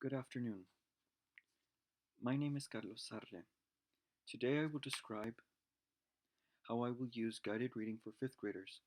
Good afternoon. My name is Carlos Sarre. Today I will describe how I will use guided reading for fifth graders,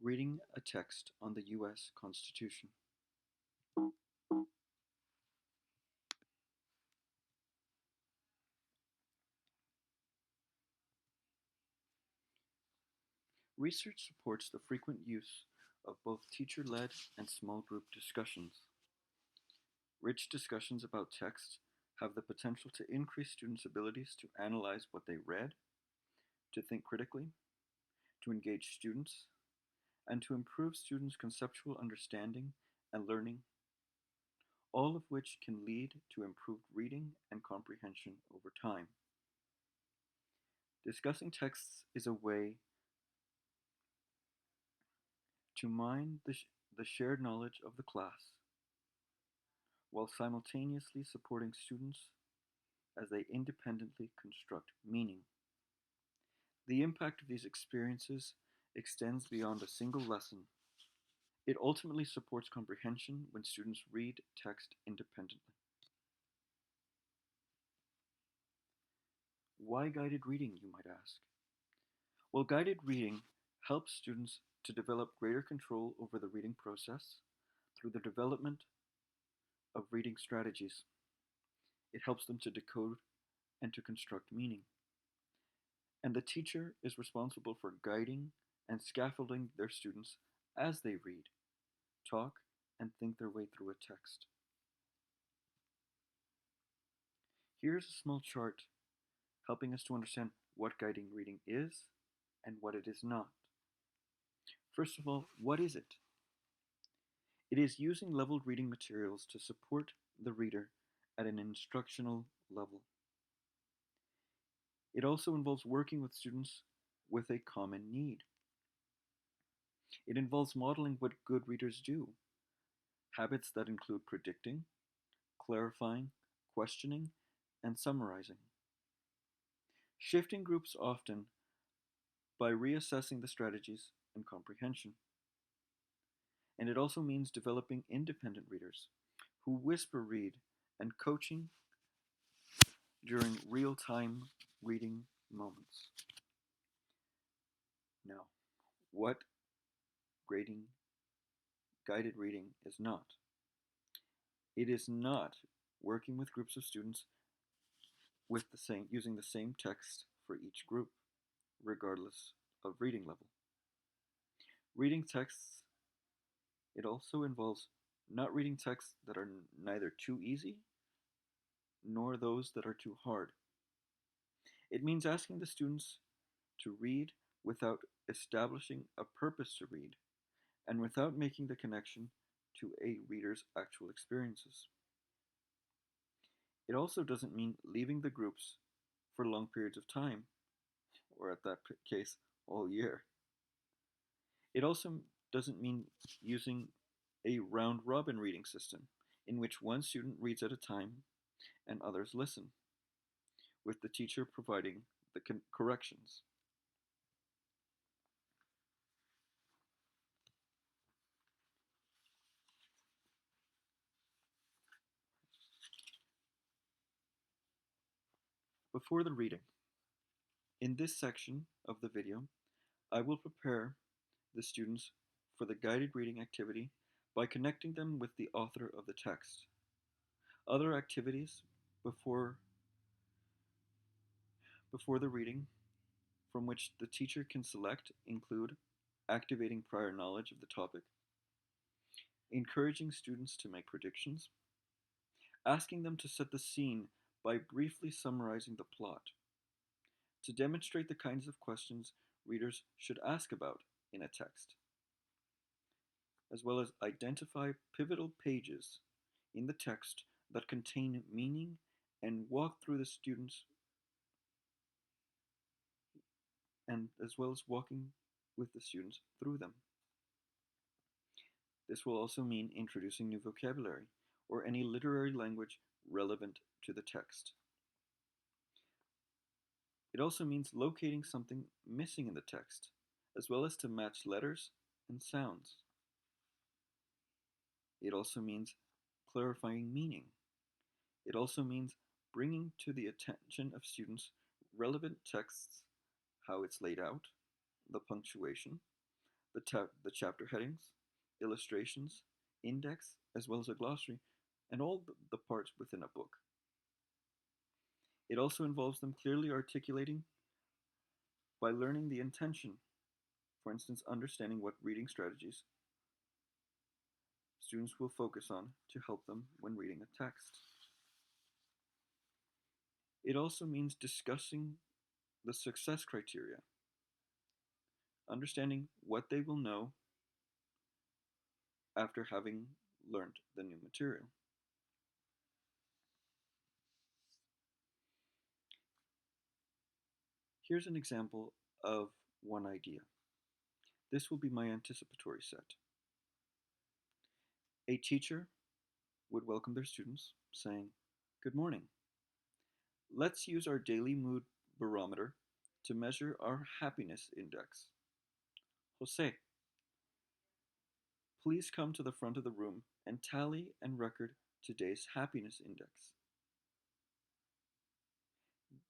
reading a text on the U.S. Constitution. Research supports the frequent use of both teacher-led and small group discussions. Rich discussions about text have the potential to increase students' abilities to analyze what they read, to think critically, to engage students, and to improve students' conceptual understanding and learning, all of which can lead to improved reading and comprehension over time. Discussing texts is a way to mine the shared knowledge of the class while simultaneously supporting students as they independently construct meaning. The impact of these experiences extends beyond a single lesson. It ultimately supports comprehension when students read text independently. Why guided reading, you might ask? Well, guided reading helps students to develop greater control over the reading process through the development of reading strategies. It helps them to decode and to construct meaning. And the teacher is responsible for guiding and scaffolding their students as they read, talk, and think their way through a text. Here's a small chart helping us to understand what guiding reading is and what it is not. First of all, what is it? It is using leveled reading materials to support the reader at an instructional level. It also involves working with students with a common need. It involves modeling what good readers do, habits that include predicting, clarifying, questioning, and summarizing. Shifting groups often by reassessing the strategies and comprehension. And it also means developing independent readers who whisper read and coaching during real time reading moments. Now, what grading guided reading is not? It is not working with groups of students with the same using the same text for each group, regardless of reading level. Reading texts, it also involves not reading texts that are neither too easy nor those that are too hard. It means asking the students to read without establishing a purpose to read and without making the connection to a reader's actual experiences. It also doesn't mean leaving the groups for long periods of time, or at that case, all year. It also doesn't mean using a round robin reading system in which one student reads at a time and others listen, with the teacher providing the corrections. Before the reading, in this section of the video, I will prepare the students for the guided reading activity by connecting them with the author of the text. Other activities before, before the reading from which the teacher can select include activating prior knowledge of the topic, encouraging students to make predictions, asking them to set the scene by briefly summarizing the plot, to demonstrate the kinds of questions readers should ask about in a text, as well as identify pivotal pages in the text that contain meaning and walk through the students and as well as walking with the students through them. This will also mean introducing new vocabulary or any literary language relevant to the text. It also means locating something missing in the text, as well as to match letters and sounds. It also means clarifying meaning, It also means bringing to the attention of students relevant texts, how it's laid out, the punctuation, the chapter headings, illustrations, index, as well as a glossary, and all the parts within a book. It also involves them clearly articulating by learning the intention, for instance, understanding what reading strategies students will focus on to help them when reading a text. It also means discussing the success criteria, understanding what they will know after having learned the new material. Here's an example of one idea. This will be my anticipatory set. A teacher would welcome their students, saying, "Good morning. Let's use our daily mood barometer to measure our happiness index. Jose, please come to the front of the room and tally and record today's happiness index.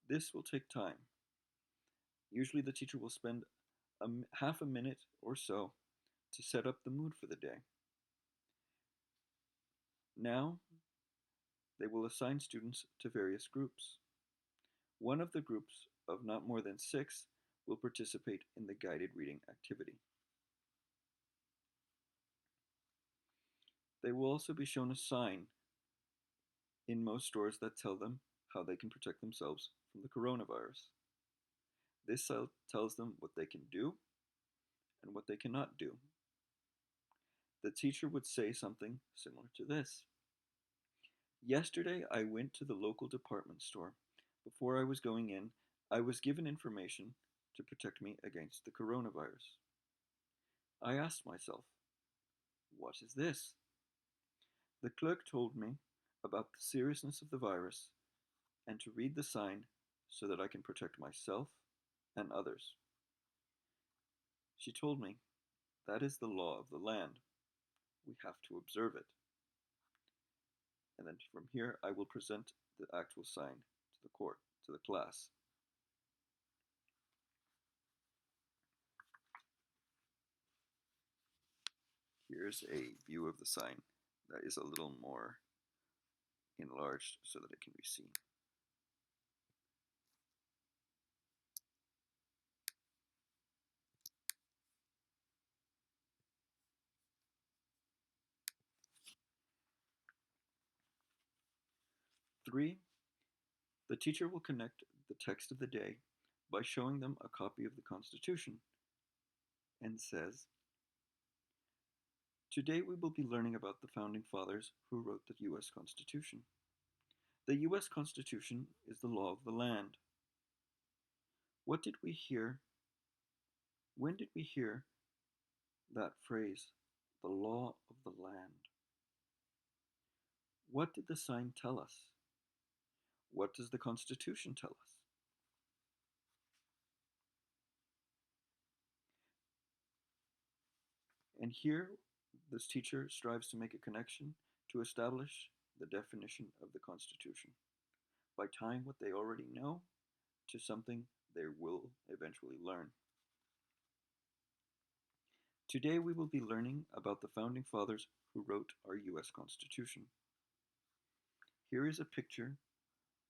This will take time. Usually, the teacher will spend half a minute or so to set up the mood for the day. Now, they will assign students to various groups. One of the groups, of not more than 6, will participate in the guided reading activity. They will also be shown a sign in most stores that tell them how they can protect themselves from the coronavirus. This tells them what they can do and what they cannot do. The teacher would say something similar to this. Yesterday, I went to the local department store. Before I was going in, I was given information to protect me against the coronavirus. I asked myself, what is this? The clerk told me about the seriousness of the virus and to read the sign so that I can protect myself and others. She told me that is the law of the land. We have to observe it. And then from here, I will present the actual sign to the court, to the class. Here's a view of the sign that is a little more enlarged so that it can be seen. Three, the teacher will connect the text of the day by showing them a copy of the Constitution and says, today we will be learning about the Founding Fathers who wrote the U.S. Constitution. The U.S. Constitution is the law of the land. What did we hear? When did we hear that phrase, the law of the land? What did the sign tell us? What does the Constitution tell us? And here, this teacher strives to make a connection to establish the definition of the Constitution by tying what they already know to something they will eventually learn. Today we will be learning about the Founding Fathers who wrote our U.S. Constitution. Here is a picture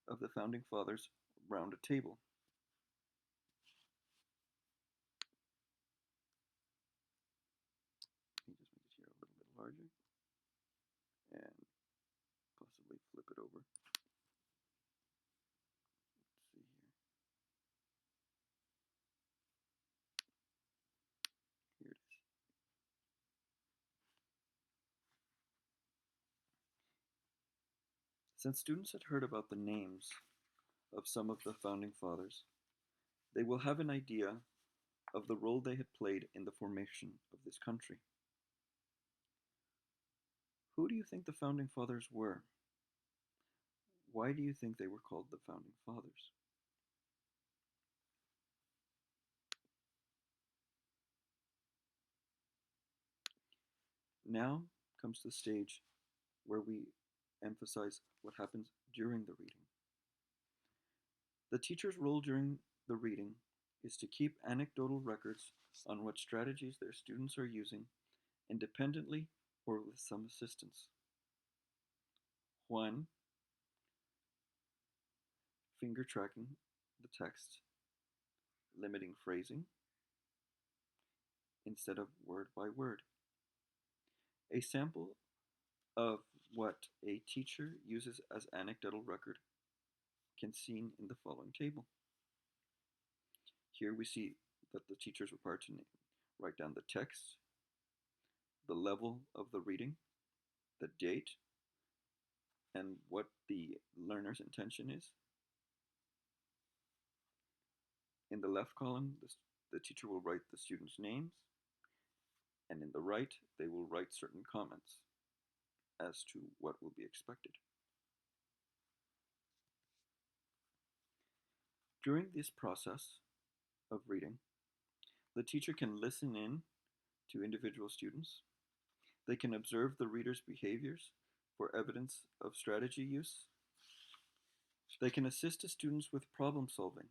of the Founding Fathers around a table. Let me just make it here a little bit larger and possibly flip it over. Let's see here. Here it is. Since students had heard about the names of some of the Founding Fathers, they will have an idea of the role they had played in the formation of this country. Who do you think the Founding Fathers were? Why do you think they were called the Founding Fathers? Now comes the stage where we emphasize what happens during the reading. The teacher's role during the reading is to keep anecdotal records on what strategies their students are using independently or with some assistance. 1. Finger tracking the text, limiting phrasing instead of word by word. A sample of what a teacher uses as anecdotal record can be seen in the following table. Here we see that the teacher is required to write down the text, the level of the reading, the date, and what the learner's intention is. In the left column, the teacher will write the students' names, and in the right, they will write certain comments as to what will be expected. During this process of reading, the teacher can listen in to individual students. They can observe the reader's behaviors for evidence of strategy use. They can assist the students with problem solving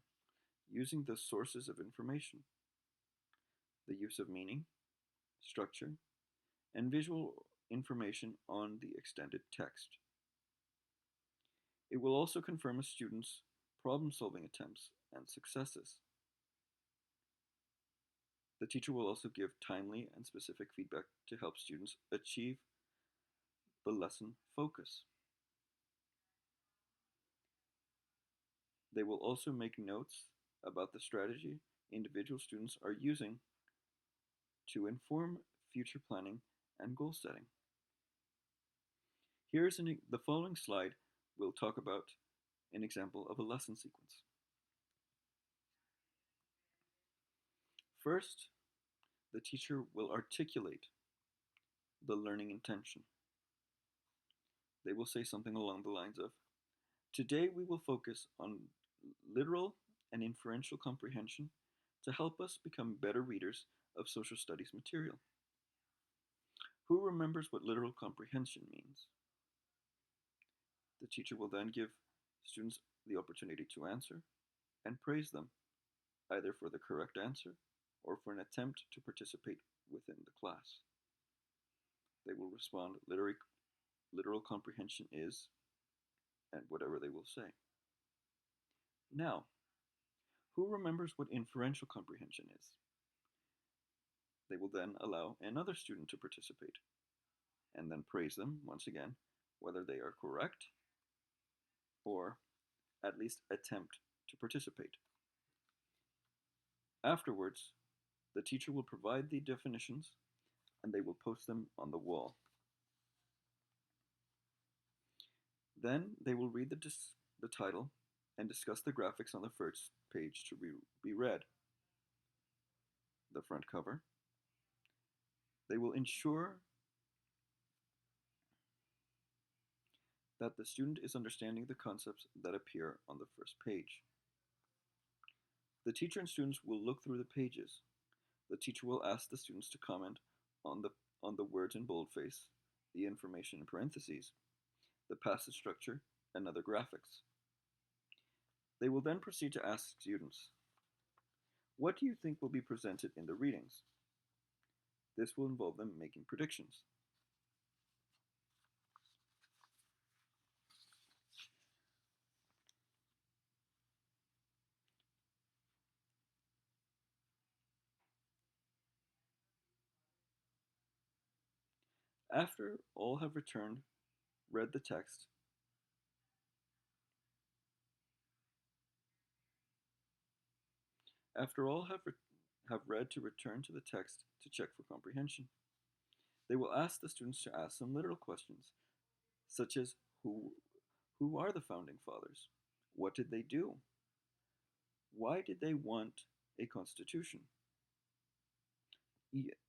using the sources of information, the use of meaning, structure, and visual information on the extended text. It will also confirm a student's problem solving attempts and successes. The teacher will also give timely and specific feedback to help students achieve the lesson focus. They will also make notes about the strategy individual students are using to inform future planning and goal setting. The following slide will talk about an example of a lesson sequence. First, the teacher will articulate the learning intention. They will say something along the lines of, "Today we will focus on literal and inferential comprehension to help us become better readers of social studies material." Who remembers what literal comprehension means? The teacher will then give students the opportunity to answer and praise them, either for the correct answer or for an attempt to participate within the class. They will respond, literal comprehension is, and whatever they will say. Now, who remembers what inferential comprehension is? They will then allow another student to participate, and then praise them once again, whether they are correct or at least attempt to participate. Afterwards, the teacher will provide the definitions and they will post them on the wall. Then they will read the title and discuss the graphics on the first page to be read. The front cover. They will ensure that the student is understanding the concepts that appear on the first page. The teacher and students will look through the pages. The teacher will ask the students to comment on the words in boldface, the information in parentheses, the passage structure, and other graphics. They will then proceed to ask students, "What do you think will be presented in the readings?" This will involve them making predictions. After all have read the text, after all have read to return to the text to check for comprehension, they will ask the students to ask some literal questions, such as who are the founding fathers? What did they do? Why did they want a constitution?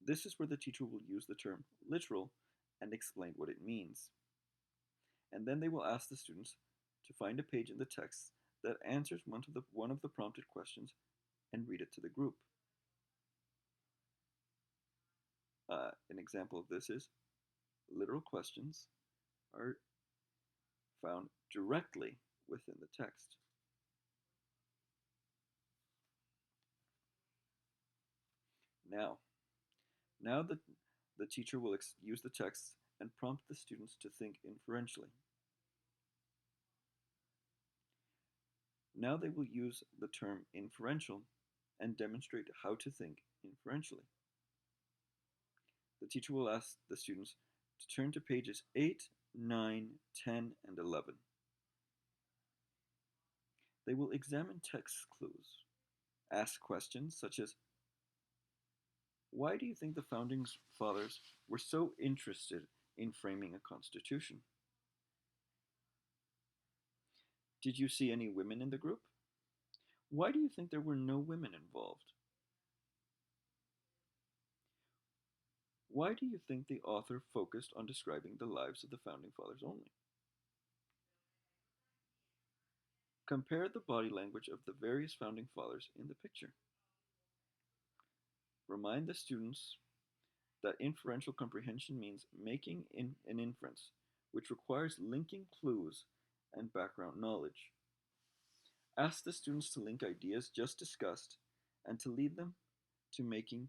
This is where the teacher will use the term literal and explain what it means. And then they will ask the students to find a page in the text that answers one of the prompted questions and read it to the group. An example of this is literal questions are found directly within the text. Now, now the teacher will use the text and prompt the students to think inferentially. Now they will use the term inferential and demonstrate how to think inferentially. The teacher will ask the students to turn to pages 8, 9, 10, and 11. They will examine text clues, ask questions such as, why do you think the founding fathers were so interested in framing a constitution? Did you see any women in the group? Why do you think there were no women involved? Why do you think the author focused on describing the lives of the founding fathers only? Compare the body language of the various founding fathers in the picture. Remind the students that inferential comprehension means making an inference, which requires linking clues and background knowledge. Ask the students to link ideas just discussed and to lead them to making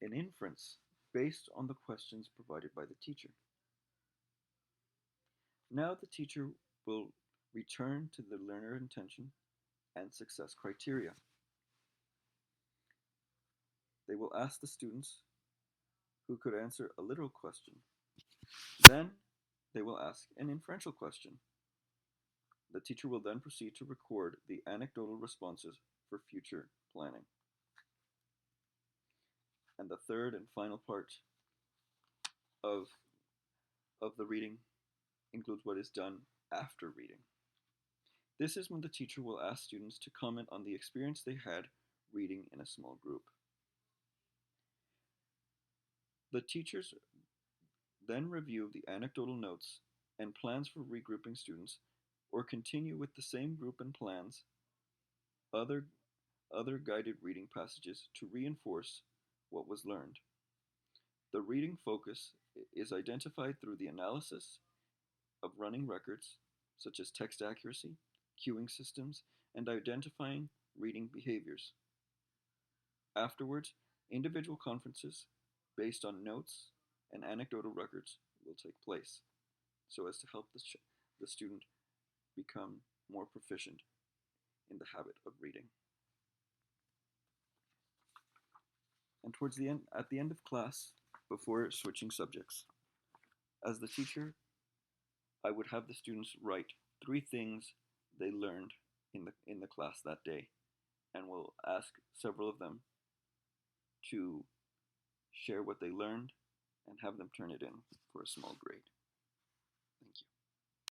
an inference based on the questions provided by the teacher. Now the teacher will return to the learner intention and success criteria. They will ask the students who could answer a literal question. Then they will ask an inferential question. The teacher will then proceed to record the anecdotal responses for future planning. And the third and final part of, of the reading includes what is done after reading. This is when the teacher will ask students to comment on the experience they had reading in a small group. The teachers then review the anecdotal notes and plans for regrouping students, or continue with the same group and plans other guided reading passages to reinforce what was learned. The reading focus is identified through the analysis of running records, such as text accuracy, cueing systems, and identifying reading behaviors. Afterwards, individual conferences based on notes and anecdotal records will take place so as to help the student become more proficient in the habit of reading. And towards the end, at the end of class, before switching subjects, as the teacher, I would have the students write 3 things they learned in the class that day, and will ask several of them to share what they learned and have them turn it in for a small grade. Thank you.